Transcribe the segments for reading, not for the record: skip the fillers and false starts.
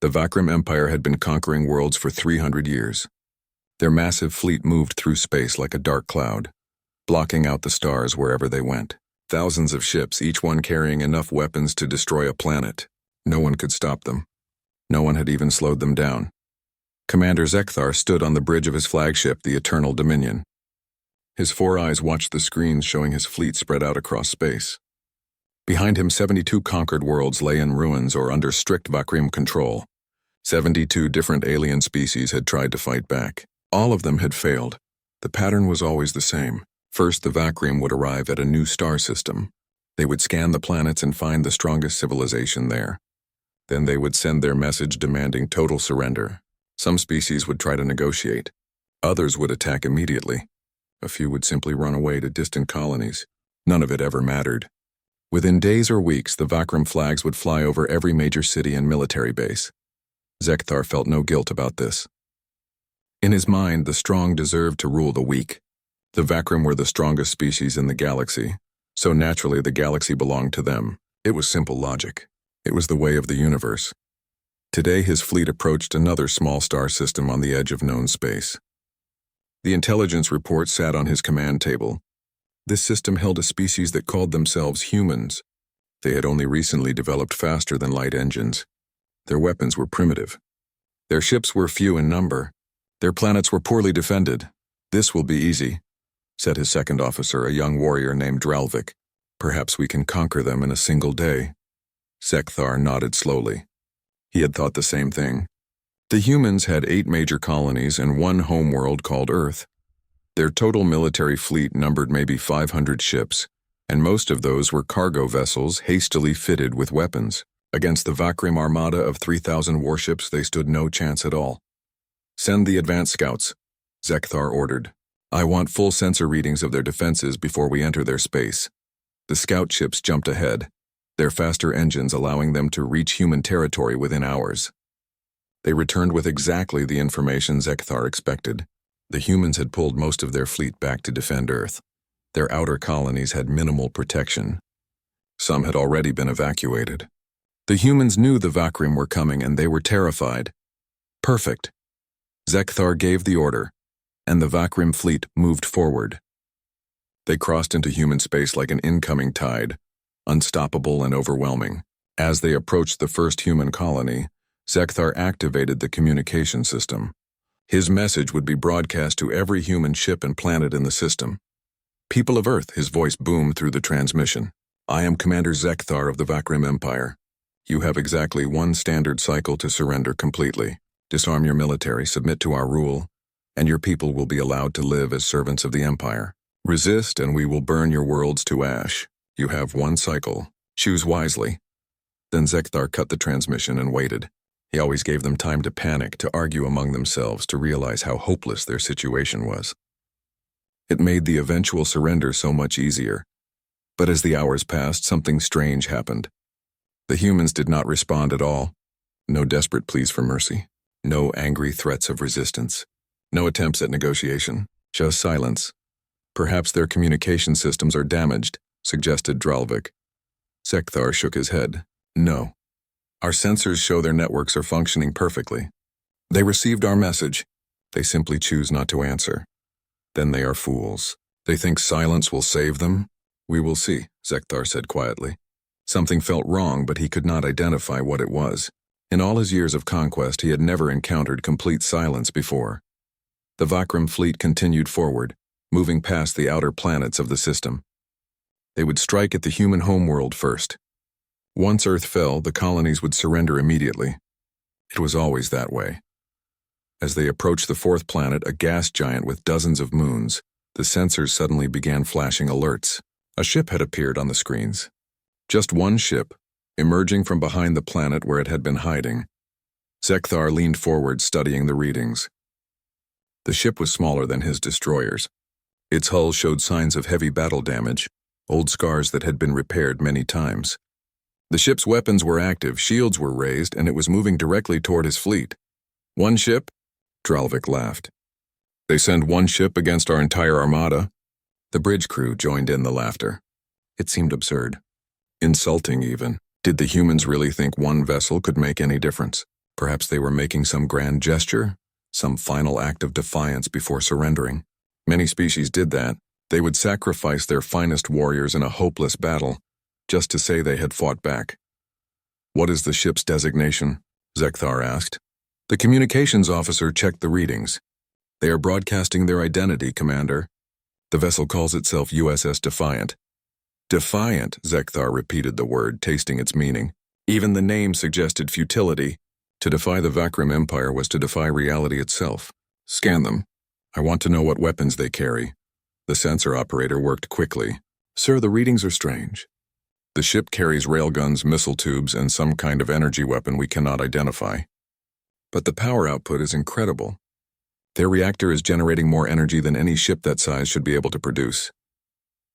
The Vakrim Empire had been conquering worlds for 300 years. Their massive fleet moved through space like a dark cloud, blocking out the stars wherever they went. Thousands of ships, each one carrying enough weapons to destroy a planet. No one could stop them. No one had even slowed them down. Commander Zekthar stood on the bridge of his flagship, the Eternal Dominion. His 4 eyes watched the screens showing his fleet spread out across space. Behind him, 72 conquered worlds lay in ruins or under strict Vakrim control. 72 different alien species had tried to fight back. All of them had failed. The pattern was always the same. First, the Vakrim would arrive at a new star system. They would scan the planets and find the strongest civilization there. Then they would send their message demanding total surrender. Some species would try to negotiate. Others would attack immediately. A few would simply run away to distant colonies. None of it ever mattered. Within days or weeks, the Vakrim flags would fly over every major city and military base. Zekthar felt no guilt about this. In his mind, the strong deserved to rule the weak. The Vakrim were the strongest species in the galaxy, so naturally the galaxy belonged to them. It was simple logic. It was the way of the universe. Today his fleet approached another small star system on the edge of known space. The intelligence report sat on his command table. This system held a species that called themselves humans. They had only recently developed faster-than-light engines. Their weapons were primitive. Their ships were few in number. Their planets were poorly defended. "This will be easy," said his second officer, a young warrior named Dralvik. "Perhaps we can conquer them in a single day." Zekthar nodded slowly. He had thought the same thing. The humans had 8 major colonies and 1 homeworld called Earth. Their total military fleet numbered maybe 500 ships, and most of those were cargo vessels hastily fitted with weapons. Against the Vakrim armada of 3,000 warships, they stood no chance at all. "Send the advance scouts," Zekthar ordered. "I want full sensor readings of their defenses before we enter their space." The scout ships jumped ahead, their faster engines allowing them to reach human territory within hours. They returned with exactly the information Zekthar expected. The humans had pulled most of their fleet back to defend Earth. Their outer colonies had minimal protection. Some had already been evacuated. The humans knew the Vakrim were coming and they were terrified. Perfect. Zekthar gave the order, and the Vakrim fleet moved forward. They crossed into human space like an incoming tide, unstoppable and overwhelming. As they approached the first human colony, Zekthar activated the communication system. His message would be broadcast to every human ship and planet in the system. "People of Earth," his voice boomed through the transmission. "I am Commander Zekthar of the Vakrim Empire. You have exactly 1 standard cycle to surrender completely. Disarm your military, submit to our rule, and your people will be allowed to live as servants of the Empire. Resist, and we will burn your worlds to ash. You have 1 cycle. Choose wisely." Then Zekthar cut the transmission and waited. He always gave them time to panic, to argue among themselves, to realize how hopeless their situation was. It made the eventual surrender so much easier. But as the hours passed, something strange happened. The humans did not respond at all. No desperate pleas for mercy. No angry threats of resistance. No attempts at negotiation. Just silence. "Perhaps their communication systems are damaged," suggested Dralvik. Zekthar shook his head. "No. Our sensors show their networks are functioning perfectly. They received our message. They simply choose not to answer. Then they are fools. They think silence will save them?" "We will see," Zekthar said quietly. Something felt wrong, but he could not identify what it was. In all his years of conquest, he had never encountered complete silence before. The Vakrim fleet continued forward, moving past the outer planets of the system. They would strike at the human homeworld first. Once Earth fell, the colonies would surrender immediately. It was always that way. As they approached the 4th planet, a gas giant with dozens of moons, the sensors suddenly began flashing alerts. A ship had appeared on the screens. Just 1 ship, emerging from behind the planet where it had been hiding. Zekthar leaned forward, studying the readings. The ship was smaller than his destroyers. Its hull showed signs of heavy battle damage, old scars that had been repaired many times. The ship's weapons were active, shields were raised, and it was moving directly toward his fleet. "1 ship?" Dralvik laughed. "They send 1 ship against our entire armada?" The bridge crew joined in the laughter. It seemed absurd. Insulting, even. Did the humans really think 1 vessel could make any difference? Perhaps they were making some grand gesture, some final act of defiance before surrendering. Many species did that. They would sacrifice their finest warriors in a hopeless battle, just to say they had fought back. "What is the ship's designation?" Zekthar asked. The communications officer checked the readings. "They are broadcasting their identity, Commander. The vessel calls itself USS Defiant." Defiant, Zekthar repeated the word, tasting its meaning. Even the name suggested futility. To defy the Vakrim Empire was to defy reality itself. "Scan them. I want to know what weapons they carry." The sensor operator worked quickly. "Sir, the readings are strange. The ship carries railguns, missile tubes, and some kind of energy weapon we cannot identify. But the power output is incredible. Their reactor is generating more energy than any ship that size should be able to produce."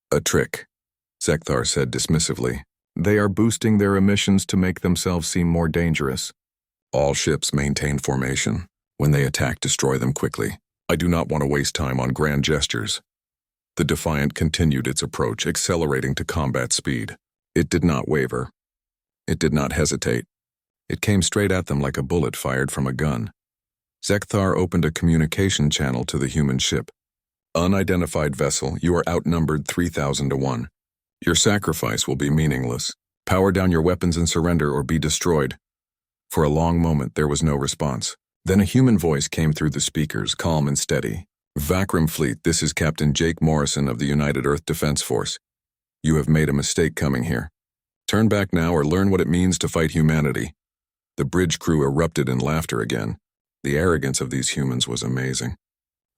"A trick," Zekthar said dismissively. "They are boosting their emissions to make themselves seem more dangerous. All ships maintain formation. When they attack, destroy them quickly. I do not want to waste time on grand gestures." The Defiant continued its approach, accelerating to combat speed. It did not waver. It did not hesitate. It came straight at them like a bullet fired from a gun. Zekthar opened a communication channel to the human ship. "Unidentified vessel, you are outnumbered 3,000 to 1. Your sacrifice will be meaningless. Power down your weapons and surrender or be destroyed." For a long moment there was no response. Then a human voice came through the speakers, calm and steady. "Vakrim Fleet, this is Captain Jake Morrison of the United Earth Defense Force. You have made a mistake coming here. Turn back now or learn what it means to fight humanity." The bridge crew erupted in laughter again. The arrogance of these humans was amazing.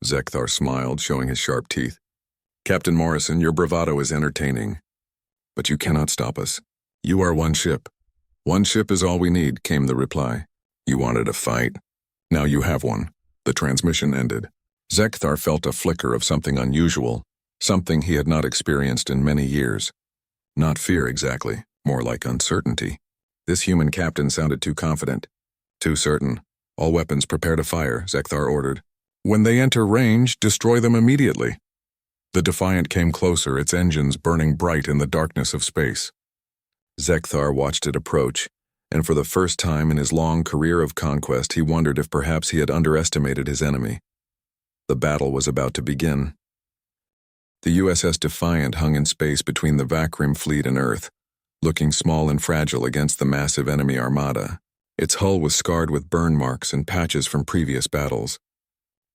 Zekthar smiled, showing his sharp teeth. "Captain Morrison, your bravado is entertaining. But you cannot stop us. You are one ship." "One ship is all we need," came the reply. "You wanted a fight. Now you have one." The transmission ended. Zekthar felt a flicker of something unusual, something he had not experienced in many years. Not fear exactly, more like uncertainty. This human captain sounded too confident. "Too certain. All weapons prepare to fire," Zekthar ordered. "When they enter range, destroy them immediately." The Defiant came closer, its engines burning bright in the darkness of space. Zekthar watched it approach, and for the first time in his long career of conquest he wondered if perhaps he had underestimated his enemy. The battle was about to begin. The USS Defiant hung in space between the Vakrim fleet and Earth, looking small and fragile against the massive enemy armada. Its hull was scarred with burn marks and patches from previous battles.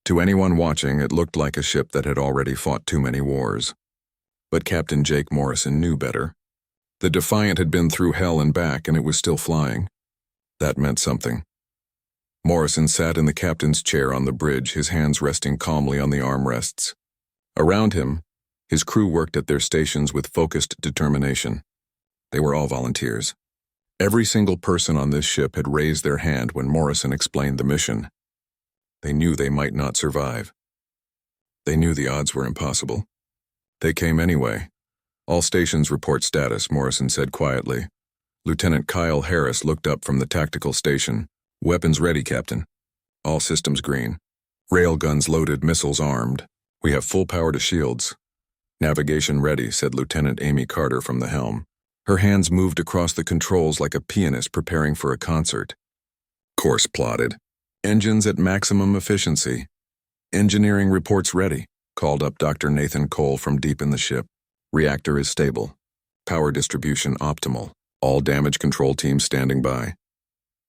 To anyone watching, it looked like a ship that had already fought too many wars. But Captain Jake Morrison knew better. The Defiant had been through hell and back, and it was still flying. That meant something. Morrison sat in the captain's chair on the bridge, his hands resting calmly on the armrests. Around him, his crew worked at their stations with focused determination. They were all volunteers. Every single person on this ship had raised their hand when Morrison explained the mission. They knew they might not survive. They knew the odds were impossible. They came anyway. "All stations report status," Morrison said quietly. Lieutenant Kyle Harris looked up from the tactical station. "Weapons ready, Captain." "All systems green. Railguns loaded, missiles armed. We have full power to shields." "Navigation ready," said Lieutenant Amy Carter from the helm. Her hands moved across the controls like a pianist preparing for a concert. "Course plotted. Engines at maximum efficiency." "Engineering reports ready," called up Dr. Nathan Cole from deep in the ship. "Reactor is stable. Power distribution optimal. All damage control teams standing by."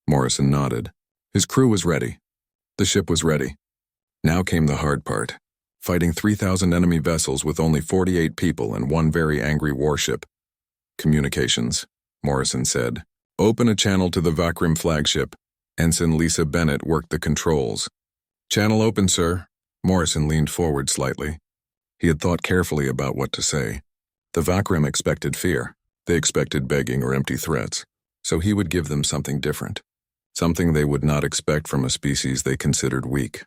Morrison nodded. His crew was ready. The ship was ready. Now came the hard part. Fighting 3,000 enemy vessels with only 48 people and one very angry warship. "Communications," Morrison said. "Open a channel to the Vakrim flagship." Ensign Lisa Bennett worked the controls. "Channel open, sir." Morrison leaned forward slightly. He had thought carefully about what to say. The Vakrim expected fear. They expected begging or empty threats. So he would give them something different. Something they would not expect from a species they considered weak.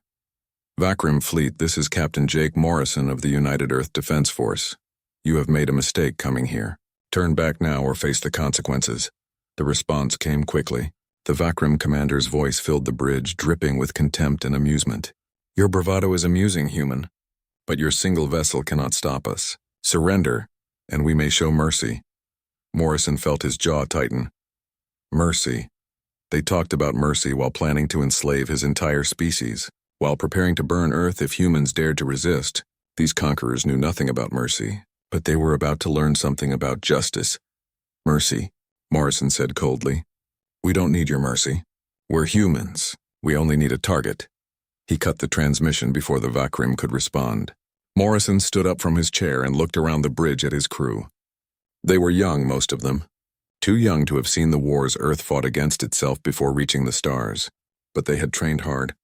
"Vakrim Fleet, this is Captain Jake Morrison of the United Earth Defense Force. You have made a mistake coming here. Turn back now or face the consequences." The response came quickly. The Vakrim commander's voice filled the bridge, dripping with contempt and amusement. "Your bravado is amusing, human. But your single vessel cannot stop us. Surrender, and we may show mercy." Morrison felt his jaw tighten. Mercy. They talked about mercy while planning to enslave his entire species. While preparing to burn Earth if humans dared to resist, these conquerors knew nothing about mercy, but they were about to learn something about justice. Mercy, Morrison said coldly. We don't need your mercy. We're humans. We only need a target. He cut the transmission before the Vakrim could respond. Morrison stood up from his chair and looked around the bridge at his crew. They were young, most of them. Too young to have seen the wars Earth fought against itself before reaching the stars. But they had trained hard.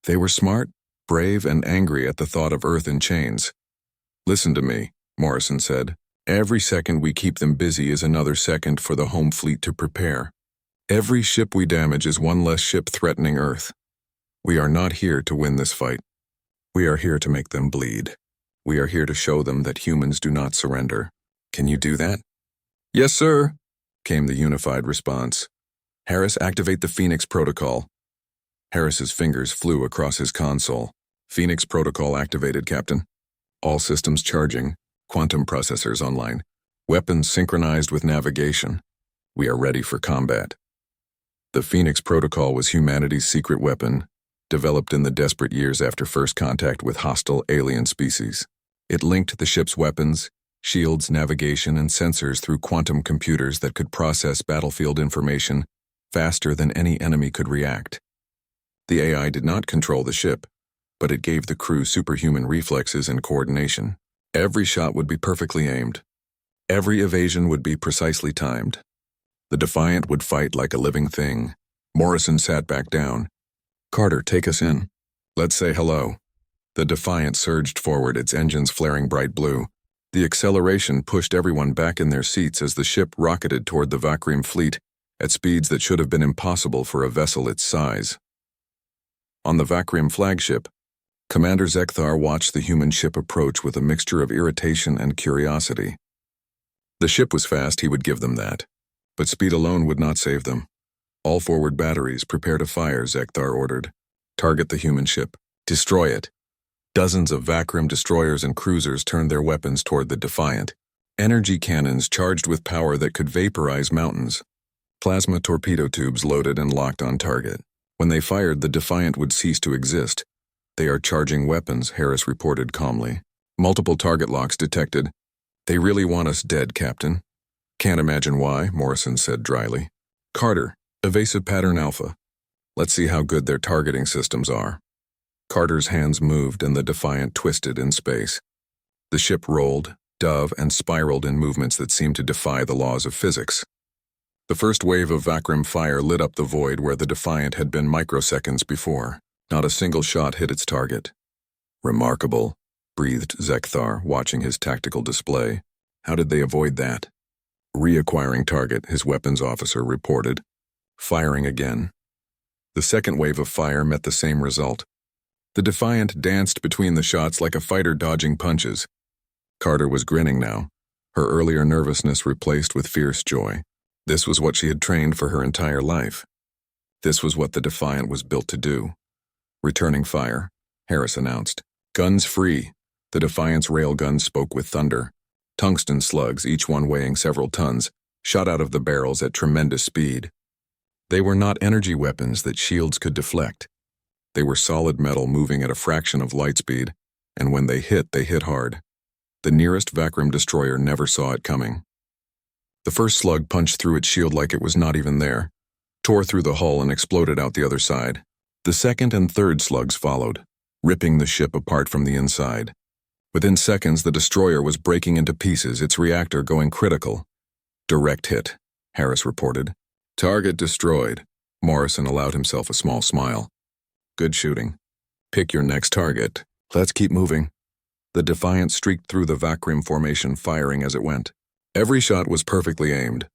They were smart, brave, and angry at the thought of Earth in chains. Listen to me, Morrison said. Every second we keep them busy is another second for the home fleet to prepare. Every ship we damage is one less ship threatening Earth. We are not here to win this fight. We are here to make them bleed. We are here to show them that humans do not surrender. Can you do that? Yes, sir, came the unified response. Harris, activate the Phoenix Protocol. Harris's fingers flew across his console. Phoenix Protocol activated, Captain. All systems charging. Quantum processors online. Weapons synchronized with navigation. We are ready for combat. The Phoenix Protocol was humanity's secret weapon, developed in the desperate years after first contact with hostile alien species. It linked the ship's weapons, shields, navigation, and sensors through quantum computers that could process battlefield information faster than any enemy could react. The AI did not control the ship, but it gave the crew superhuman reflexes and coordination. Every shot would be perfectly aimed. Every evasion would be precisely timed. The Defiant would fight like a living thing. Morrison sat back down. Carter, take us in. Let's say hello. The Defiant surged forward, its engines flaring bright blue. The acceleration pushed everyone back in their seats as the ship rocketed toward the Vakrim fleet at speeds that should have been impossible for a vessel its size. On the Vakrim flagship, Commander Zekthar watched the human ship approach with a mixture of irritation and curiosity. The ship was fast, he would give them that. But speed alone would not save them. All forward batteries, prepare to fire, Zekthar ordered. Target the human ship. Destroy it. Dozens of Vakrim destroyers and cruisers turned their weapons toward the Defiant. Energy cannons charged with power that could vaporize mountains. Plasma torpedo tubes loaded and locked on target. When they fired, the Defiant would cease to exist. They are charging weapons, Harris reported calmly. Multiple target locks detected. They really want us dead, Captain. Can't imagine why, Morrison said dryly. Carter, evasive pattern alpha. Let's see how good their targeting systems are. Carter's hands moved and the Defiant twisted in space. The ship rolled, dove, and spiraled in movements that seemed to defy the laws of physics. The first wave of Vakrim fire lit up the void where the Defiant had been microseconds before. Not a single shot hit its target. Remarkable, breathed Zekthar, watching his tactical display. How did they avoid that? Reacquiring target, his weapons officer reported. Firing again. The second wave of fire met the same result. The Defiant danced between the shots like a fighter dodging punches. Carter was grinning now, her earlier nervousness replaced with fierce joy. This was what she had trained for her entire life. This was what the Defiant was built to do. Returning fire, Harris announced. Guns free. The Defiant's railguns spoke with thunder. Tungsten slugs, each one weighing several tons, shot out of the barrels at tremendous speed. They were not energy weapons that shields could deflect. They were solid metal moving at a fraction of light speed, and when they hit hard. The nearest Vakrim destroyer never saw it coming. The first slug punched through its shield like it was not even there, tore through the hull and exploded out the other side. The second and third slugs followed, ripping the ship apart from the inside. Within seconds, the destroyer was breaking into pieces, its reactor going critical. Direct hit, Harris reported. Target destroyed. Morrison allowed himself a small smile. Good shooting. Pick your next target. Let's keep moving. The Defiant streaked through the Vakrim formation, firing as it went. Every shot was perfectly aimed.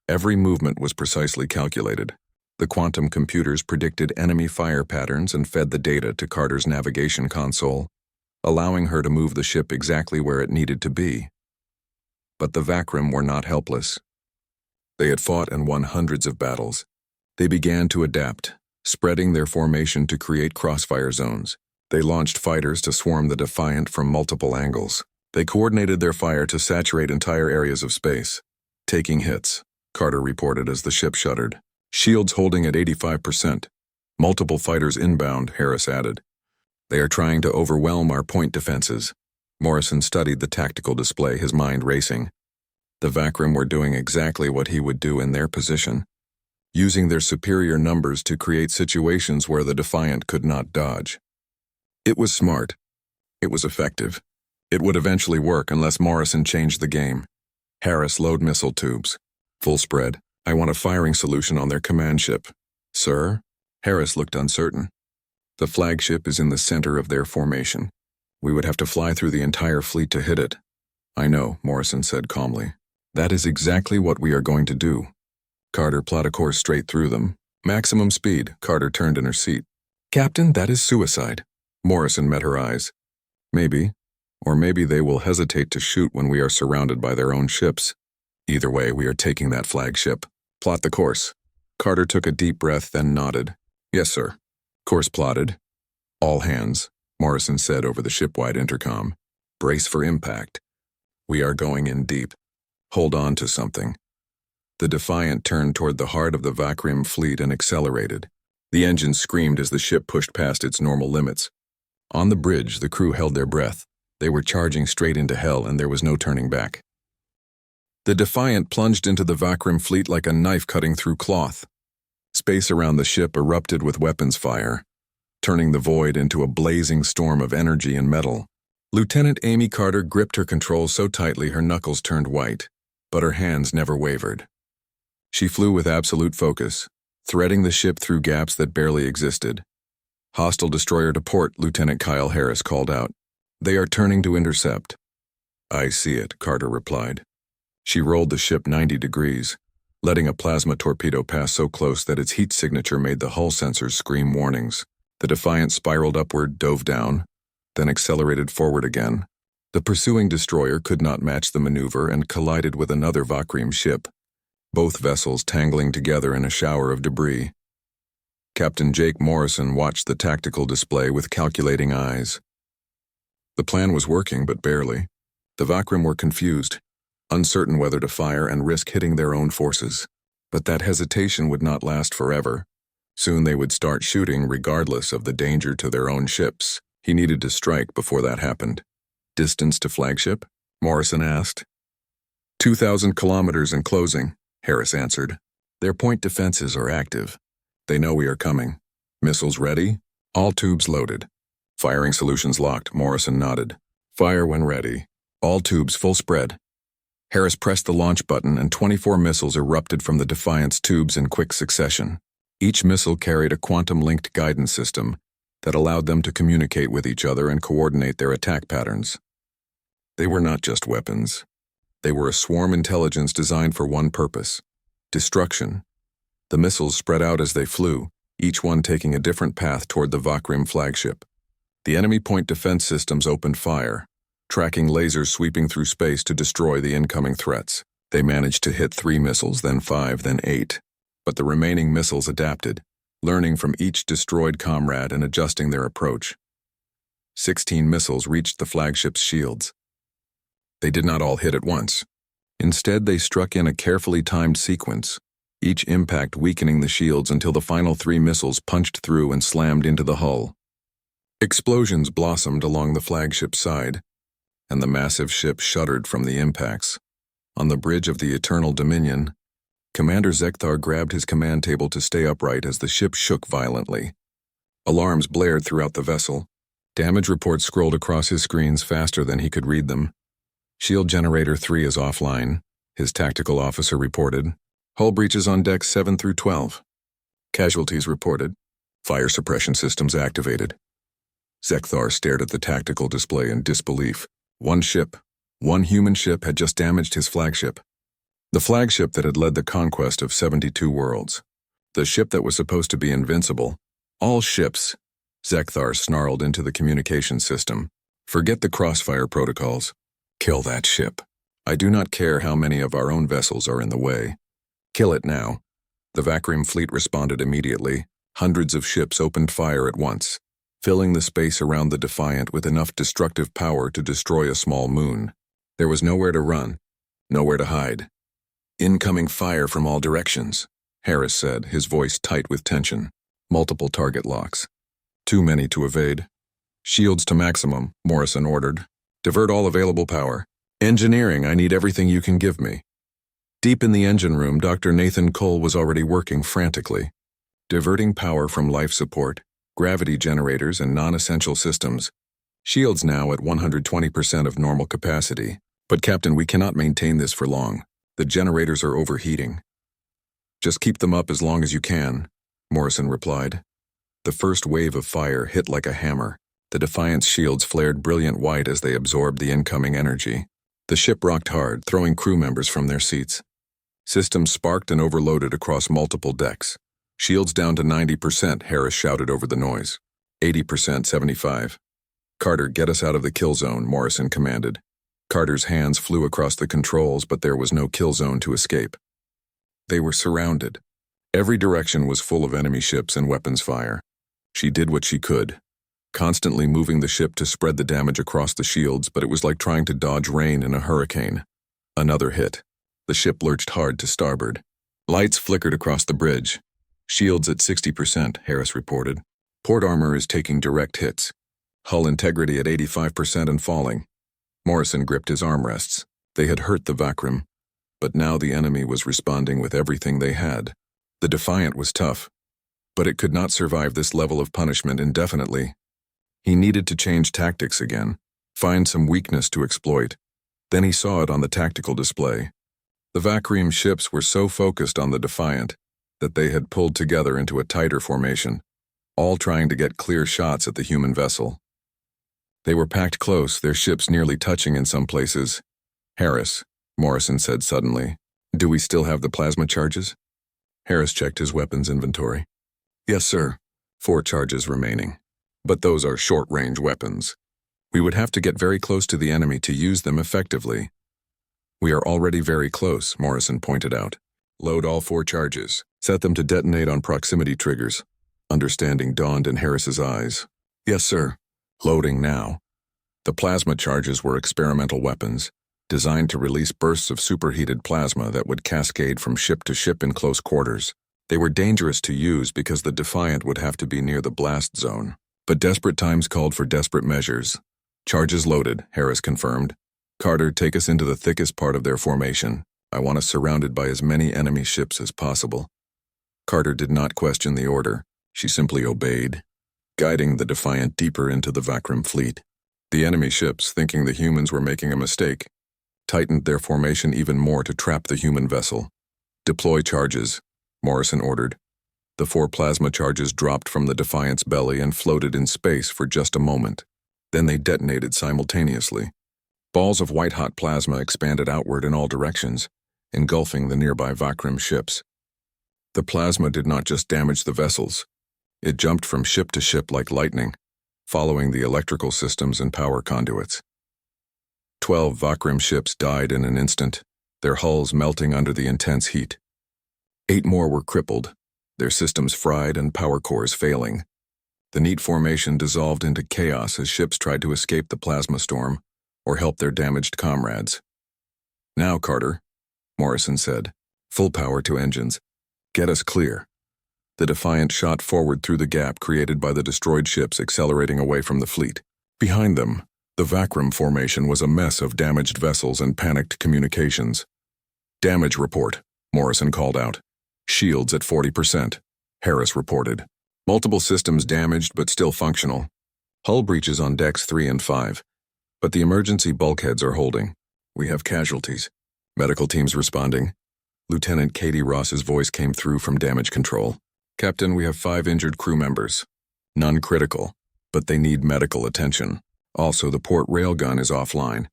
Every movement was precisely calculated. The quantum computers predicted enemy fire patterns and fed the data to Carter's navigation console, allowing her to move the ship exactly where it needed to be. But the Vakrim were not helpless. They had fought and won hundreds of battles. They began to adapt, spreading their formation to create crossfire zones. They launched fighters to swarm the Defiant from multiple angles. They coordinated their fire to saturate entire areas of space. Taking hits, Carter reported as the ship shuddered. Shields holding at 85%. Multiple fighters inbound, Harris added. They are trying to overwhelm our point defenses. Morrison studied the tactical display, his mind racing. The Vakrim were doing exactly what he would do in their position, using their superior numbers to create situations where the Defiant could not dodge. It was smart. It was effective. It would eventually work unless Morrison changed the game. Harris, load missile tubes. Full spread. I want a firing solution on their command ship. Sir? Harris looked uncertain. The flagship is in the center of their formation. We would have to fly through the entire fleet to hit it. I know, Morrison said calmly. That is exactly what we are going to do. Carter plot a course straight through them. Maximum speed. Carter turned in her seat. Captain, that is suicide. Morrison met her eyes. Maybe. Or maybe they will hesitate to shoot when we are surrounded by their own ships. Either way, we are taking that flagship. Plot the course. Carter took a deep breath, then nodded. Yes, sir. Course plotted. All hands, Morrison said over the ship-wide intercom. Brace for impact. We are going in deep. Hold on to something. The Defiant turned toward the heart of the Vakrim fleet and accelerated. The engine screamed as the ship pushed past its normal limits. On the bridge, the crew held their breath. They were charging straight into hell, and there was no turning back. The Defiant plunged into the Vakrim fleet like a knife cutting through cloth. Space around the ship erupted with weapons fire, turning the void into a blazing storm of energy and metal. Lieutenant Amy Carter gripped her controls so tightly her knuckles turned white, but her hands never wavered. She flew with absolute focus, threading the ship through gaps that barely existed. Hostile destroyer to port, Lieutenant Kyle Harris called out. They are turning to intercept. I see it, Carter replied. She rolled the ship 90 degrees, letting a plasma torpedo pass so close that its heat signature made the hull sensors scream warnings. The Defiant spiraled upward, dove down, then accelerated forward again. The pursuing destroyer could not match the maneuver and collided with another Vakrim ship, both vessels tangling together in a shower of debris. Captain Jake Morrison watched the tactical display with calculating eyes. The plan was working, but barely. The Vakrim were confused, uncertain whether to fire and risk hitting their own forces. But that hesitation would not last forever. Soon they would start shooting regardless of the danger to their own ships. He needed to strike before that happened. Distance to flagship? Morrison asked. 2,000 kilometers and closing, Harris answered. Their point defenses are active. They know we are coming. Missiles ready? All tubes loaded. Firing solutions locked, Morrison nodded. Fire when ready. All tubes full spread. Harris pressed the launch button and 24 missiles erupted from the Defiant's tubes in quick succession. Each missile carried a quantum-linked guidance system that allowed them to communicate with each other and coordinate their attack patterns. They were not just weapons. They were a swarm intelligence designed for one purpose: destruction. The missiles spread out as they flew, each one taking a different path toward the Vakrim flagship. The enemy point defense systems opened fire, tracking lasers sweeping through space to destroy the incoming threats. They managed to hit 3 missiles, then 5, then 8. But the remaining missiles adapted, learning from each destroyed comrade and adjusting their approach. 16 missiles reached the flagship's shields. They did not all hit at once. Instead, they struck in a carefully timed sequence, each impact weakening the shields until the final 3 missiles punched through and slammed into the hull. Explosions blossomed along the flagship's side, and the massive ship shuddered from the impacts. On the bridge of the Eternal Dominion, Commander Zekthar grabbed his command table to stay upright as the ship shook violently. Alarms blared throughout the vessel. Damage reports scrolled across his screens faster than he could read them. Shield Generator 3 is offline, his tactical officer reported. Hull breaches on decks 7 through 12. Casualties reported. Fire suppression systems activated. Zekthar stared at the tactical display in disbelief. One human ship had just damaged his flagship. The flagship that had led the conquest of 72 worlds. The ship that was supposed to be invincible. All ships, Zekthar snarled into the communication system. Forget the crossfire protocols. Kill that ship. I do not care how many of our own vessels are in the way. Kill it now. The Vakrim fleet responded immediately. Hundreds of ships opened fire at once, filling the space around the Defiant with enough destructive power to destroy a small moon. There was nowhere to run, nowhere to hide. Incoming fire from all directions. Harris said, his voice tight with tension. Multiple target locks. Too many to evade. Shields to maximum, Morrison ordered. Divert all available power. Engineering, I need everything you can give me. Deep in the engine room, Dr. Nathan Cole was already working frantically. Diverting power from life support, gravity generators, and non-essential systems. Shields now at 120% of normal capacity. But Captain, we cannot maintain this for long. The generators are overheating. Just keep them up as long as you can, Morrison replied. The first wave of fire hit like a hammer. The Defiant's shields flared brilliant white as they absorbed the incoming energy. The ship rocked hard, throwing crew members from their seats. Systems sparked and overloaded across multiple decks. Shields down to 90%, Harris shouted over the noise. 80%, 75%. Carter, get us out of the kill zone, Morrison commanded. Carter's hands flew across the controls, but there was no kill zone to escape. They were surrounded. Every direction was full of enemy ships and weapons fire. She did what she could, constantly moving the ship to spread the damage across the shields, but it was like trying to dodge rain in a hurricane. Another hit. The ship lurched hard to starboard. Lights flickered across the bridge. Shields at 60%, Harris reported. Port armor is taking direct hits. Hull integrity at 85% and falling. Morrison gripped his armrests. They had hurt the Vakram, but now the enemy was responding with everything they had. The Defiant was tough, but it could not survive this level of punishment indefinitely. He needed to change tactics again, find some weakness to exploit. Then he saw it on the tactical display. The Vakram ships were so focused on the Defiant that they had pulled together into a tighter formation, all trying to get clear shots at the human vessel. They were packed close, their ships nearly touching in some places. Harris, Morrison said suddenly, do we still have the plasma charges? Harris checked his weapons inventory. Yes, sir. 4 charges remaining. But those are short-range weapons. We would have to get very close to the enemy to use them effectively. We are already very close, Morrison pointed out. Load all 4 charges. Set them to detonate on proximity triggers. Understanding dawned in Harris's eyes. Yes, sir. Loading now. The plasma charges were experimental weapons, designed to release bursts of superheated plasma that would cascade from ship to ship in close quarters. They were dangerous to use because the Defiant would have to be near the blast zone. But desperate times called for desperate measures. Charges loaded, Harris confirmed. Carter, take us into the thickest part of their formation. I want us surrounded by as many enemy ships as possible. Carter did not question the order. She simply obeyed, guiding the Defiant deeper into the Vakram fleet. The enemy ships, thinking the humans were making a mistake, tightened their formation even more to trap the human vessel. Deploy charges, Morrison ordered. The 4 plasma charges dropped from the Defiant's belly and floated in space for just a moment. Then they detonated simultaneously. Balls of white-hot plasma expanded outward in all directions, engulfing the nearby Vakram ships. The plasma did not just damage the vessels. It jumped from ship to ship like lightning, following the electrical systems and power conduits. 12 Vakram ships died in an instant, their hulls melting under the intense heat. 8 more were crippled, their systems fried and power cores failing. The neat formation dissolved into chaos as ships tried to escape the plasma storm or help their damaged comrades. Now, Carter, Morrison said, full power to engines. Get us clear. The Defiant shot forward through the gap created by the destroyed ships accelerating away from the fleet. Behind them, the Vakram formation was a mess of damaged vessels and panicked communications. Damage report, Morrison called out. Shields at 40%, Harris reported. Multiple systems damaged but still functional. Hull breaches on decks 3 and 5. But the emergency bulkheads are holding. We have casualties. Medical teams responding. Lieutenant Katie Ross's voice came through from damage control. Captain, we have 5 injured crew members. None critical, but they need medical attention. Also, the port railgun is offline.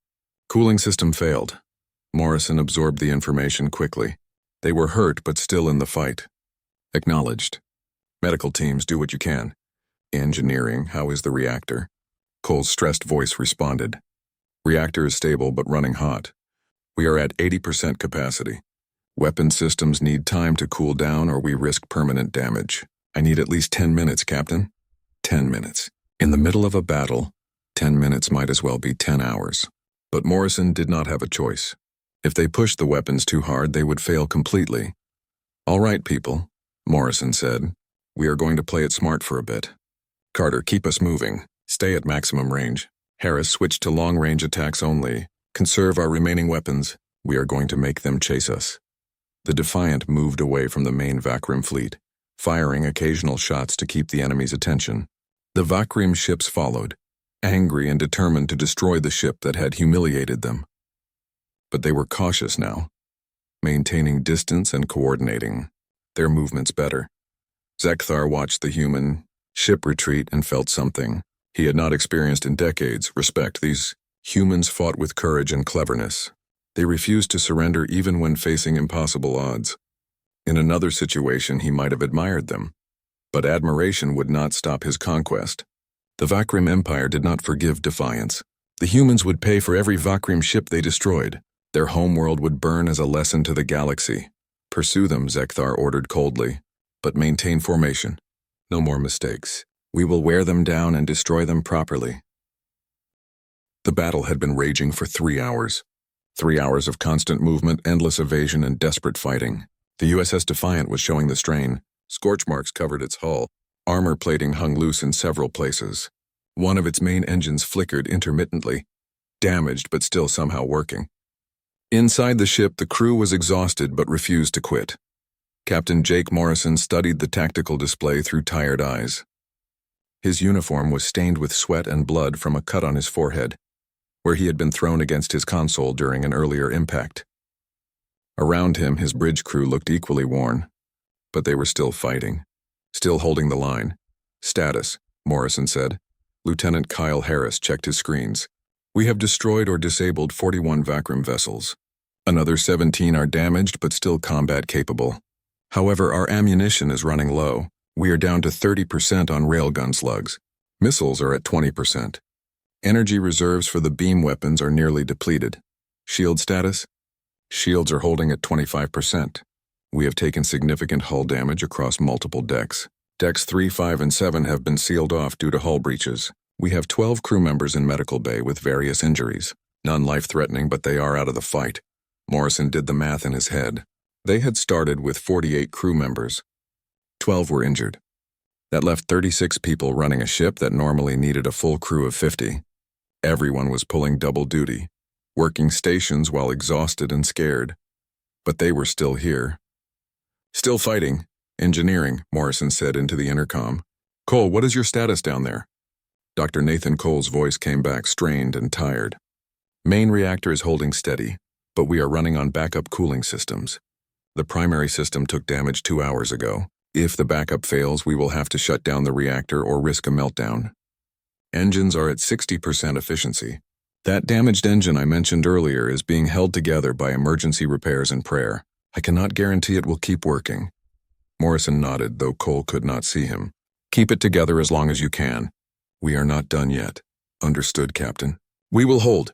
Cooling system failed. Morrison absorbed the information quickly. They were hurt, but still in the fight. Acknowledged. Medical teams, do what you can. Engineering, how is the reactor? Cole's stressed voice responded. Reactor is stable but running hot. We are at 80% capacity. Weapon systems need time to cool down or we risk permanent damage. I need at least 10 minutes, Captain. 10 minutes. In the middle of a battle, 10 minutes might as well be 10 hours. But Morrison did not have a choice. If they pushed the weapons too hard, they would fail completely. All right, people, Morrison said. We are going to play it smart for a bit. Carter, keep us moving. Stay at maximum range. Harris, switch to long-range attacks only. Conserve our remaining weapons. We are going to make them chase us. The Defiant moved away from the main Vakrim fleet, firing occasional shots to keep the enemy's attention. The Vakrim ships followed, angry and determined to destroy the ship that had humiliated them. But they were cautious now, maintaining distance and coordinating their movements better. Zekthar watched the human ship retreat and felt something he had not experienced in decades: respect. These humans fought with courage and cleverness. They refused to surrender even when facing impossible odds. In another situation, he might have admired them, but admiration would not stop his conquest. The Vakrim Empire did not forgive defiance. The humans would pay for every Vakrim ship they destroyed. Their homeworld would burn as a lesson to the galaxy. Pursue them, Zekthar ordered coldly, but maintain formation. No more mistakes. We will wear them down and destroy them properly. The battle had been raging for 3 hours. 3 hours of constant movement, endless evasion, and desperate fighting. The USS Defiant was showing the strain. Scorch marks covered its hull. Armor plating hung loose in several places. One of its main engines flickered intermittently, damaged but still somehow working. Inside the ship, the crew was exhausted but refused to quit. Captain Jake Morrison studied the tactical display through tired eyes. His uniform was stained with sweat and blood from a cut on his forehead, where he had been thrown against his console during an earlier impact. Around him, his bridge crew looked equally worn, but they were still fighting, still holding the line. Status, Morrison said. Lieutenant Kyle Harris checked his screens. We have destroyed or disabled 41 Vakrim vessels. Another 17 are damaged but still combat capable. However, our ammunition is running low. We are down to 30% on railgun slugs. Missiles are at 20%. Energy reserves for the beam weapons are nearly depleted. Shield status? Shields are holding at 25%. We have taken significant hull damage across multiple decks. Decks 3, 5, and 7 have been sealed off due to hull breaches. We have 12 crew members in medical bay with various injuries. None life-threatening, but they are out of the fight. Morrison did the math in his head. They had started with 48 crew members. 12 were injured. That left 36 people running a ship that normally needed a full crew of 50. Everyone was pulling double duty, working stations while exhausted and scared. But they were still here. Still fighting. Engineering, Morrison said into the intercom. Cole, what is your status down there? Dr. Nathan Cole's voice came back strained and tired. Main reactor is holding steady, but we are running on backup cooling systems. The primary system took damage 2 hours ago. If the backup fails, we will have to shut down the reactor or risk a meltdown. Engines are at 60% efficiency. That damaged engine I mentioned earlier is being held together by emergency repairs and prayer. I cannot guarantee it will keep working. Morrison nodded, though Cole could not see him. Keep it together as long as you can. We are not done yet. Understood, Captain. We will hold.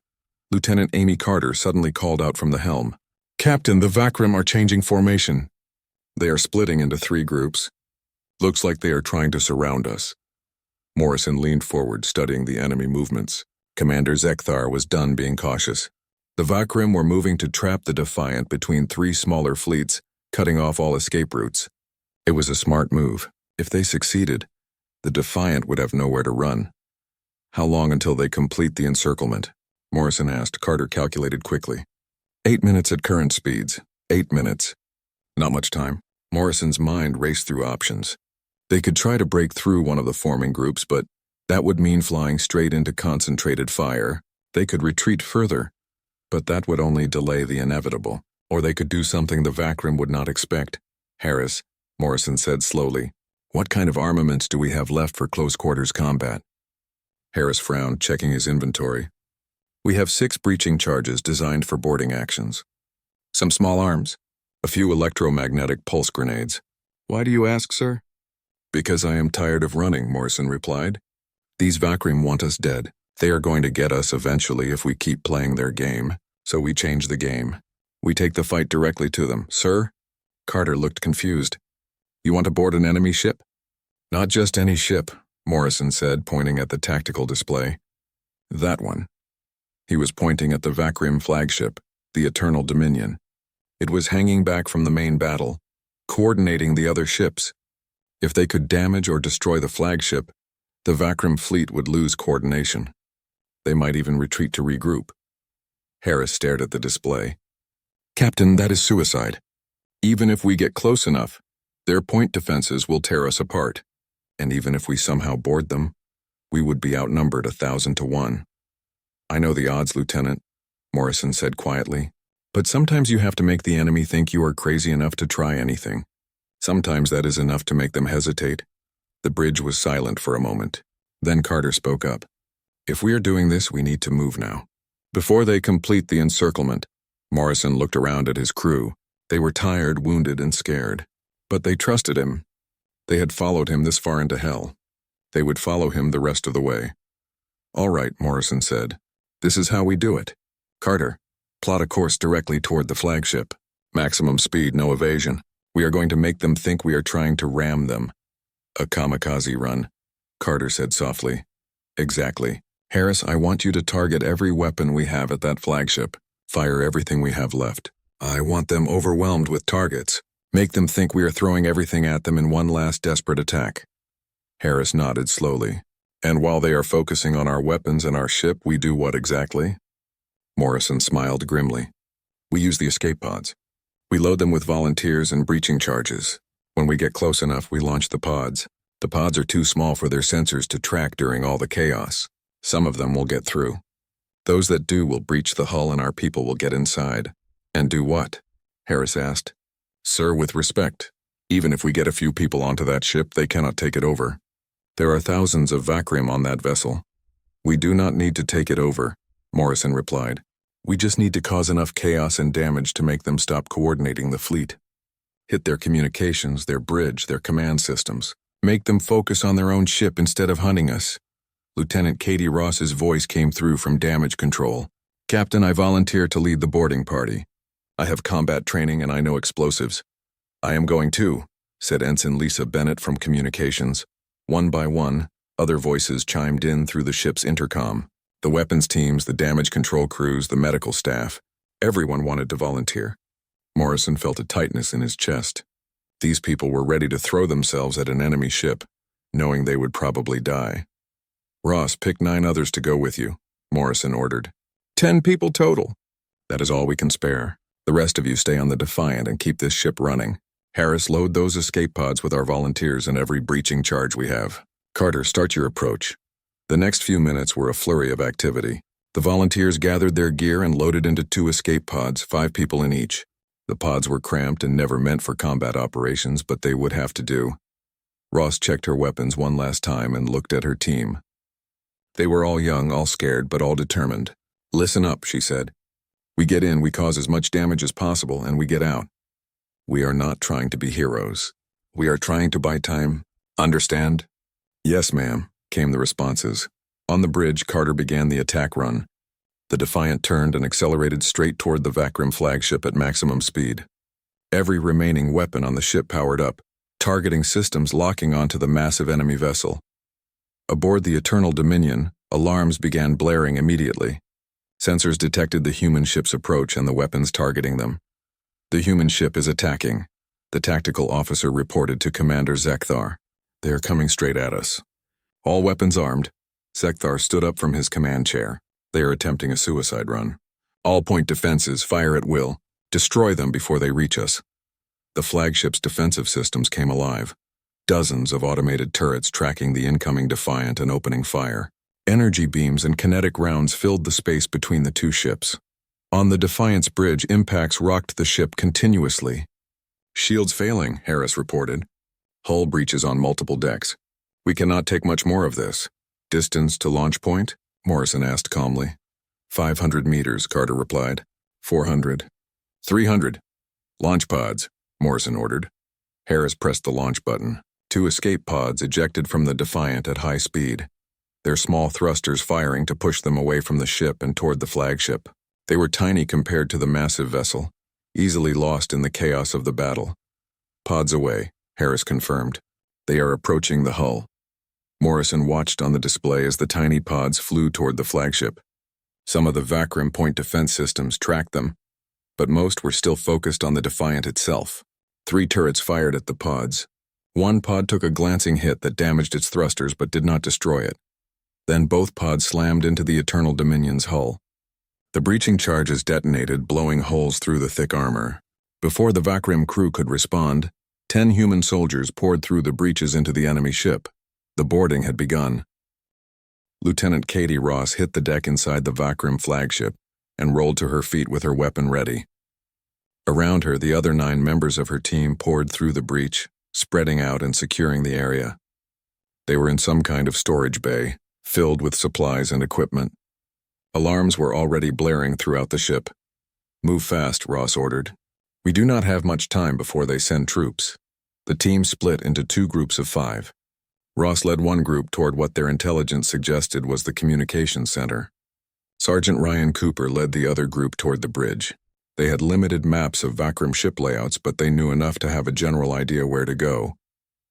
Lieutenant Amy Carter suddenly called out from the helm. Captain, the Vakrim are changing formation. They are splitting into 3 groups. Looks like they are trying to surround us. Morrison leaned forward, studying the enemy movements. Commander Zekthar was done being cautious. The Vakrim were moving to trap the Defiant between 3 smaller fleets, cutting off all escape routes. It was a smart move. If they succeeded, the Defiant would have nowhere to run. How long until they complete the encirclement? Morrison asked. Carter calculated quickly. 8 minutes at current speeds. 8 minutes. Not much time. Morrison's mind raced through options. They could try to break through one of the forming groups, but that would mean flying straight into concentrated fire. They could retreat further, but that would only delay the inevitable. Or they could do something the Vakrim would not expect. Harris, Morrison said slowly, what kind of armaments do we have left for close-quarters combat? Harris frowned, checking his inventory. We have 6 breaching charges designed for boarding actions. Some small arms. A few electromagnetic pulse grenades. Why do you ask, sir? Because I am tired of running, Morrison replied. These Vakrim want us dead. They are going to get us eventually if we keep playing their game. So we change the game. We take the fight directly to them. Sir? Carter looked confused. You want to board an enemy ship? Not just any ship, Morrison said, pointing at the tactical display. That one. He was pointing at the Vakrim flagship, the Eternal Dominion. It was hanging back from the main battle, coordinating the other ships. If they could damage or destroy the flagship, the Vakram fleet would lose coordination. They might even retreat to regroup. Harris stared at the display. Captain, that is suicide. Even if we get close enough, their point defenses will tear us apart. And even if we somehow board them, we would be outnumbered 1,000 to 1. I know the odds, Lieutenant, Morrison said quietly. But sometimes you have to make the enemy think you are crazy enough to try anything. Sometimes that is enough to make them hesitate. The bridge was silent for a moment. Then Carter spoke up. If we are doing this, we need to move now. Before they complete the encirclement, Morrison looked around at his crew. They were tired, wounded, and scared. But they trusted him. They had followed him this far into hell. They would follow him the rest of the way. All right, Morrison said. This is how we do it. Carter, plot a course directly toward the flagship. Maximum speed, no evasion. We are going to make them think we are trying to ram them. A kamikaze run, Carter said softly. Exactly. Harris, I want you to target every weapon we have at that flagship. Fire everything we have left. I want them overwhelmed with targets. Make them think we are throwing everything at them in one last desperate attack. Harris nodded slowly. And while they are focusing on our weapons and our ship, we do what exactly? Morrison smiled grimly. We use the escape pods. We load them with volunteers and breaching charges. When we get close enough, we launch the pods. The pods are too small for their sensors to track during all the chaos. Some of them will get through. Those that do will breach the hull and our people will get inside. And do what? Harris asked. Sir, with respect, even if we get a few people onto that ship, they cannot take it over. There are thousands of Vakram on that vessel. We do not need to take it over, Morrison replied. We just need to cause enough chaos and damage to make them stop coordinating the fleet. Hit their communications, their bridge, their command systems. Make them focus on their own ship instead of hunting us. Lieutenant Katie Ross's voice came through from damage control. Captain, I volunteer to lead the boarding party. I have combat training and I know explosives. I am going too, said Ensign Lisa Bennett from communications. One by one, other voices chimed in through the ship's intercom. The weapons teams, the damage control crews, the medical staff. Everyone wanted to volunteer. Morrison felt a tightness in his chest. These people were ready to throw themselves at an enemy ship, knowing they would probably die. Ross, pick 9 others to go with you, Morrison ordered. 10 people total. That is all we can spare. The rest of you stay on the Defiant and keep this ship running. Harris, load those escape pods with our volunteers and every breaching charge we have. Carter, start your approach. The next few minutes were a flurry of activity. The volunteers gathered their gear and loaded into 2 escape pods, 5 people in each. The pods were cramped and never meant for combat operations, but they would have to do. Ross checked her weapons one last time and looked at her team. They were all young, all scared, but all determined. Listen up, she said. We get in, we cause as much damage as possible, and we get out. We are not trying to be heroes. We are trying to buy time. Understand? Yes, ma'am, came the responses. On the bridge, Carter began the attack run. The Defiant turned and accelerated straight toward the Vakram flagship at maximum speed. Every remaining weapon on the ship powered up, targeting systems locking onto the massive enemy vessel. Aboard the Eternal Dominion, alarms began blaring immediately. Sensors detected the human ship's approach and the weapons targeting them. The human ship is attacking, the tactical officer reported to Commander Zekthar. They are coming straight at us. All weapons armed. Zekthar stood up from his command chair. They are attempting a suicide run. All point defenses, fire at will. Destroy them before they reach us. The flagship's defensive systems came alive. Dozens of automated turrets tracking the incoming Defiant and opening fire. Energy beams and kinetic rounds filled the space between the 2 ships. On the Defiant's bridge, impacts rocked the ship continuously. Shields failing, Harris reported. Hull breaches on multiple decks. We cannot take much more of this. Distance to launch point? Morrison asked calmly. 500 meters, Carter replied. 400. 300. Launch pods, Morrison ordered. Harris pressed the launch button. 2 escape pods ejected from the Defiant at high speed. Their small thrusters firing to push them away from the ship and toward the flagship. They were tiny compared to the massive vessel, easily lost in the chaos of the battle. Pods away, Harris confirmed. They are approaching the hull. Morrison watched on the display as the tiny pods flew toward the flagship. Some of the Vakram point defense systems tracked them, but most were still focused on the Defiant itself. 3 turrets fired at the pods. One pod took a glancing hit that damaged its thrusters but did not destroy it. Then both pods slammed into the Eternal Dominion's hull. The breaching charges detonated, blowing holes through the thick armor. Before the Vakrim crew could respond, 10 human soldiers poured through the breaches into the enemy ship. The boarding had begun. Lieutenant Katie Ross hit the deck inside the Vakrim flagship and rolled to her feet with her weapon ready. Around her, the other 9 members of her team poured through the breach, spreading out and securing the area. They were in some kind of storage bay, filled with supplies and equipment. Alarms were already blaring throughout the ship. "Move fast," Ross ordered. "We do not have much time before they send troops." The team split into 2 groups of 5. Ross led one group toward what their intelligence suggested was the communications center. Sergeant Ryan Cooper led the other group toward the bridge. They had limited maps of Vakrim ship layouts, but they knew enough to have a general idea where to go.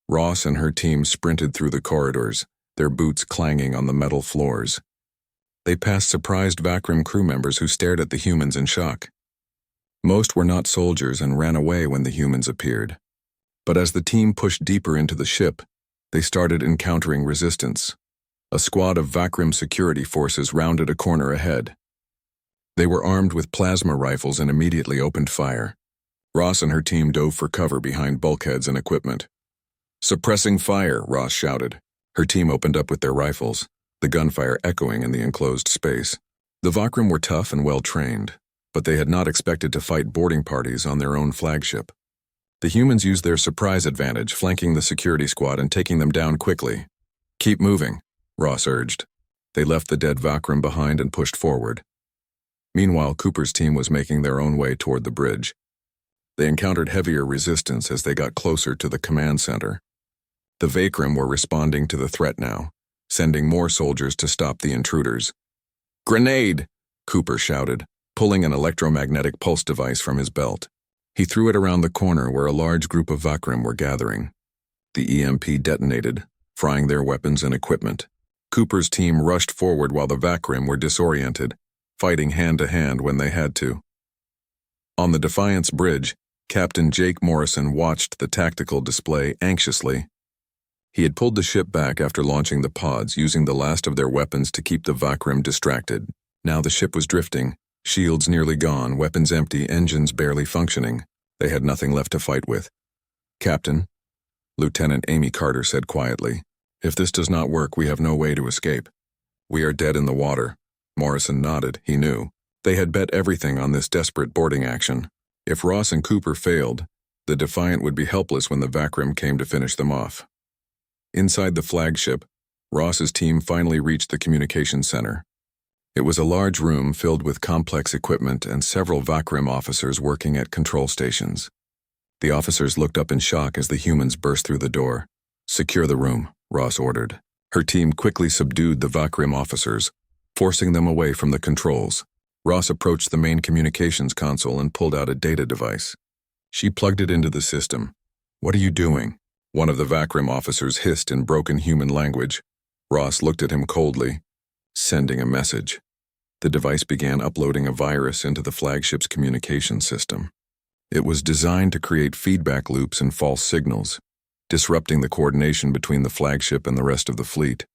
Ross and her team sprinted through the corridors, their boots clanging on the metal floors. They passed surprised Vakrim crew members who stared at the humans in shock. Most were not soldiers and ran away when the humans appeared. But as the team pushed deeper into the ship, they started encountering resistance. A squad of Vakrim security forces rounded a corner ahead. They were armed with plasma rifles and immediately opened fire. Ross and her team dove for cover behind bulkheads and equipment. "Suppressing fire," Ross shouted. Her team opened up with their rifles, the gunfire echoing in the enclosed space. The Vakrim were tough and well-trained, but they had not expected to fight boarding parties on their own flagship. The humans used their surprise advantage, flanking the security squad and taking them down quickly. "Keep moving," Ross urged. They left the dead Vakrim behind and pushed forward. Meanwhile, Cooper's team was making their own way toward the bridge. They encountered heavier resistance as they got closer to the command center. The Vakrim were responding to the threat now, sending more soldiers to stop the intruders. "Grenade!" Cooper shouted, pulling an electromagnetic pulse device from his belt. He threw it around the corner where a large group of Vakrim were gathering. The EMP detonated, frying their weapons and equipment. Cooper's team rushed forward while the Vakrim were disoriented, fighting hand-to-hand when they had to. On the Defiance Bridge, Captain Jake Morrison watched the tactical display anxiously. He had pulled the ship back after launching the pods, using the last of their weapons to keep the Vakrim distracted. Now the ship was drifting, shields nearly gone, weapons empty, engines barely functioning. They had nothing left to fight with. "Captain," Lieutenant Amy Carter said quietly, "if this does not work, we have no way to escape. We are dead in the water." Morrison nodded. He knew. They had bet everything on this desperate boarding action. If Ross and Cooper failed, the Defiant would be helpless when the Vakrim came to finish them off. Inside the flagship, Ross's team finally reached the communications center. It was a large room filled with complex equipment and several Vakrim officers working at control stations. The officers looked up in shock as the humans burst through the door. "Secure the room," Ross ordered. Her team quickly subdued the Vakrim officers, forcing them away from the controls. Ross approached the main communications console and pulled out a data device. She plugged it into the system. "What are you doing?" One of the Vakrim officers hissed in broken human language. Ross looked at him coldly. "Sending a message." The device began uploading a virus into the flagship's communication system. It was designed to create feedback loops and false signals, disrupting the coordination between the flagship and the rest of the fleet.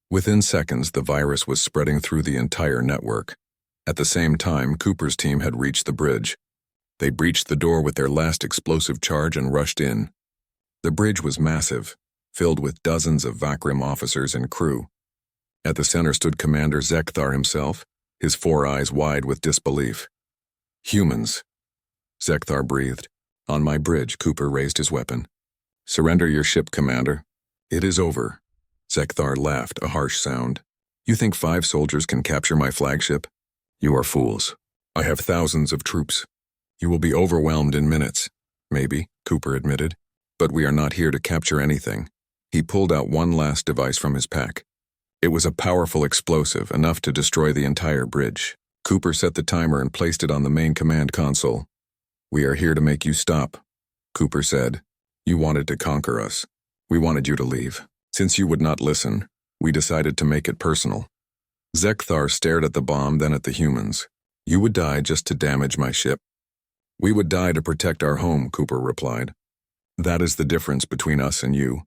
Within seconds, the virus was spreading through the entire network. At the same time, Cooper's team had reached the bridge. They breached the door with their last explosive charge and rushed in. The bridge was massive, filled with dozens of Vakrim officers and crew. At the center stood Commander Zekthar himself, his 4 eyes wide with disbelief. "Humans," Zekthar breathed. "On my bridge," Cooper raised his weapon. "Surrender your ship, Commander. It is over." Zekthar laughed, a harsh sound. "You think 5 soldiers can capture my flagship? You are fools. I have thousands of troops. You will be overwhelmed in minutes." "Maybe," Cooper admitted. "But we are not here to capture anything." He pulled out one last device from his pack. It was a powerful explosive, enough to destroy the entire bridge. Cooper set the timer and placed it on the main command console. "We are here to make you stop," Cooper said. "You wanted to conquer us. We wanted you to leave. Since you would not listen, we decided to make it personal." Zekthar stared at the bomb, then at the humans. "You would die just to damage my ship." We would die to protect our home, Cooper replied. That is the difference between us and you.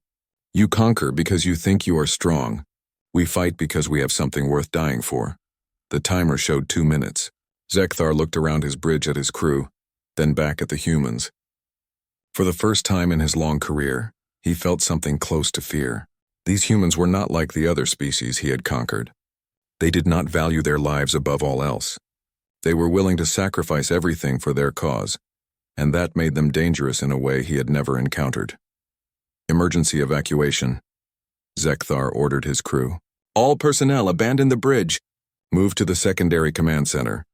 You conquer because you think you are strong. We fight because we have something worth dying for. The timer showed 2 minutes. Zekthar looked around his bridge at his crew, then back at the humans. For the first time in his long career, he felt something close to fear. These humans were not like the other species he had conquered. They did not value their lives above all else. They were willing to sacrifice everything for their cause, and that made them dangerous in a way he had never encountered. Emergency evacuation. Zekthar ordered his crew. All personnel abandon the bridge. Move to the secondary command center.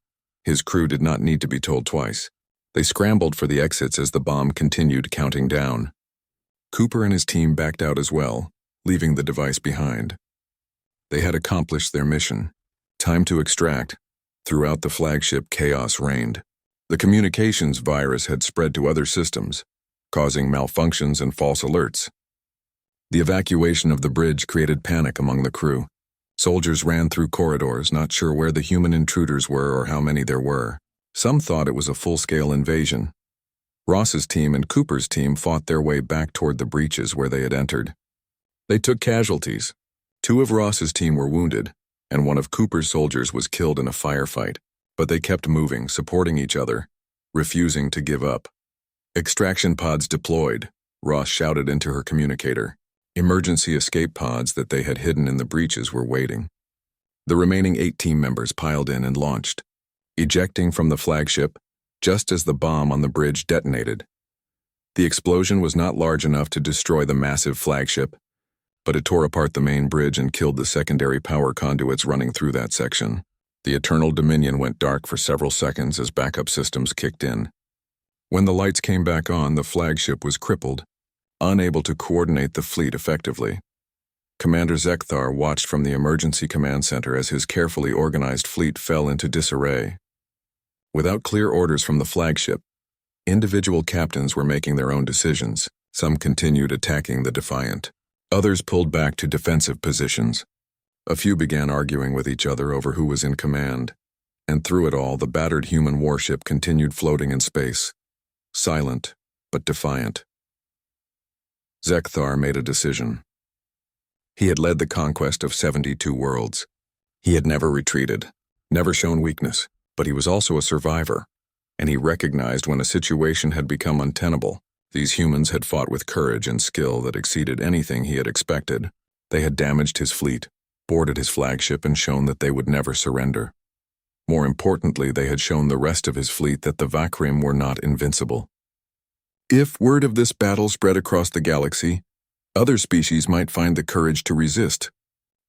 His crew did not need to be told twice. They scrambled for the exits as the bomb continued counting down. Cooper and his team backed out as well, leaving the device behind. They had accomplished their mission. Time to extract. Throughout the flagship, chaos reigned. The communications virus had spread to other systems, causing malfunctions and false alerts. The evacuation of the bridge created panic among the crew. Soldiers ran through corridors, not sure where the human intruders were or how many there were. Some thought it was a full-scale invasion. Ross's team and Cooper's team fought their way back toward the breaches where they had entered. They took casualties. 2 of Ross's team were wounded, and 1 of Cooper's soldiers was killed in a firefight, but they kept moving, supporting each other, refusing to give up. Extraction pods deployed, Ross shouted into her communicator. Emergency escape pods that they had hidden in the breaches were waiting. The remaining 8 team members piled in and launched, ejecting from the flagship just as the bomb on the bridge detonated. The explosion was not large enough to destroy the massive flagship, but it tore apart the main bridge and killed the secondary power conduits running through that section. The Eternal Dominion went dark for several seconds as backup systems kicked in. When the lights came back on, the flagship was crippled, unable to coordinate the fleet effectively. Commander Zekthar watched from the emergency command center as his carefully organized fleet fell into disarray. Without clear orders from the flagship, individual captains were making their own decisions. Some continued attacking the Defiant. Others pulled back to defensive positions. A few began arguing with each other over who was in command, and through it all, the battered human warship continued floating in space, silent but defiant. Zekthar made a decision. He had led the conquest of 72 worlds. He had never retreated, never shown weakness, but he was also a survivor, and he recognized when a situation had become untenable. These humans had fought with courage and skill that exceeded anything he had expected. They had damaged his fleet, boarded his flagship, and shown that they would never surrender. More importantly, they had shown the rest of his fleet that the Vakrim were not invincible. If word of this battle spread across the galaxy, other species might find the courage to resist.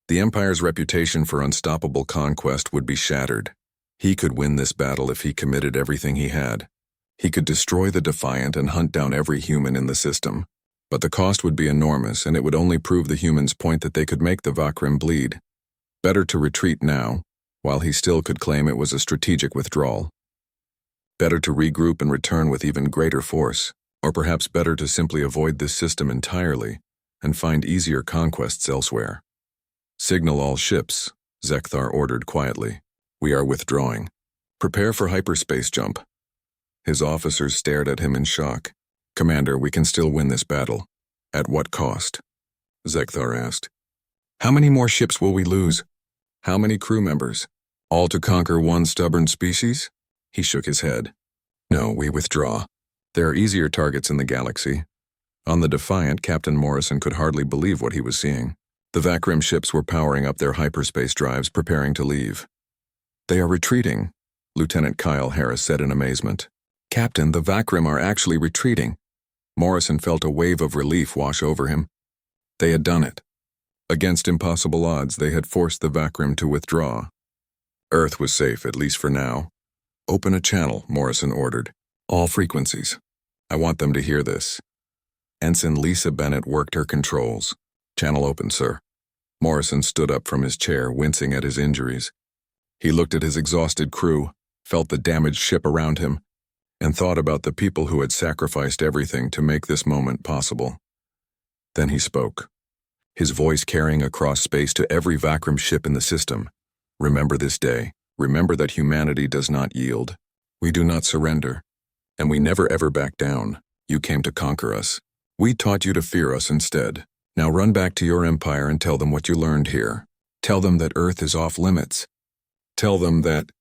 The Empire's reputation for unstoppable conquest would be shattered. He could win this battle if he committed everything he had. He could destroy the Defiant and hunt down every human in the system. But the cost would be enormous, and it would only prove the humans' point that they could make the Vakrim bleed. Better to retreat now, while he still could claim it was a strategic withdrawal. Better to regroup and return with even greater force, or perhaps better to simply avoid this system entirely and find easier conquests elsewhere. Signal all ships, Zekthar ordered quietly. We are withdrawing. Prepare for hyperspace jump. His officers stared at him in shock. Commander, we can still win this battle. At what cost? Zekthar asked. How many more ships will we lose? How many crew members? All to conquer one stubborn species? He shook his head. No, we withdraw. There are easier targets in the galaxy. On the Defiant, Captain Morrison could hardly believe what he was seeing. The Vakrim ships were powering up their hyperspace drives, preparing to leave. They are retreating, Lieutenant Kyle Harris said in amazement. Captain, the Vakrim are actually retreating. Morrison felt a wave of relief wash over him. They had done it. Against impossible odds, they had forced the Vakrim to withdraw. Earth was safe, at least for now. Open a channel, Morrison ordered. All frequencies. I want them to hear this. Ensign Lisa Bennett worked her controls. Channel open, sir. Morrison stood up from his chair, wincing at his injuries. He looked at his exhausted crew, felt the damaged ship around him, and thought about the people who had sacrificed everything to make this moment possible. Then he spoke, his voice carrying across space to every Vakrim ship in the system. Remember this day. Remember that humanity does not yield. We do not surrender. And we never ever backed down. You came to conquer us. We taught you to fear us instead. Now run back to your empire and tell them what you learned here. Tell them that Earth is off limits. Tell them that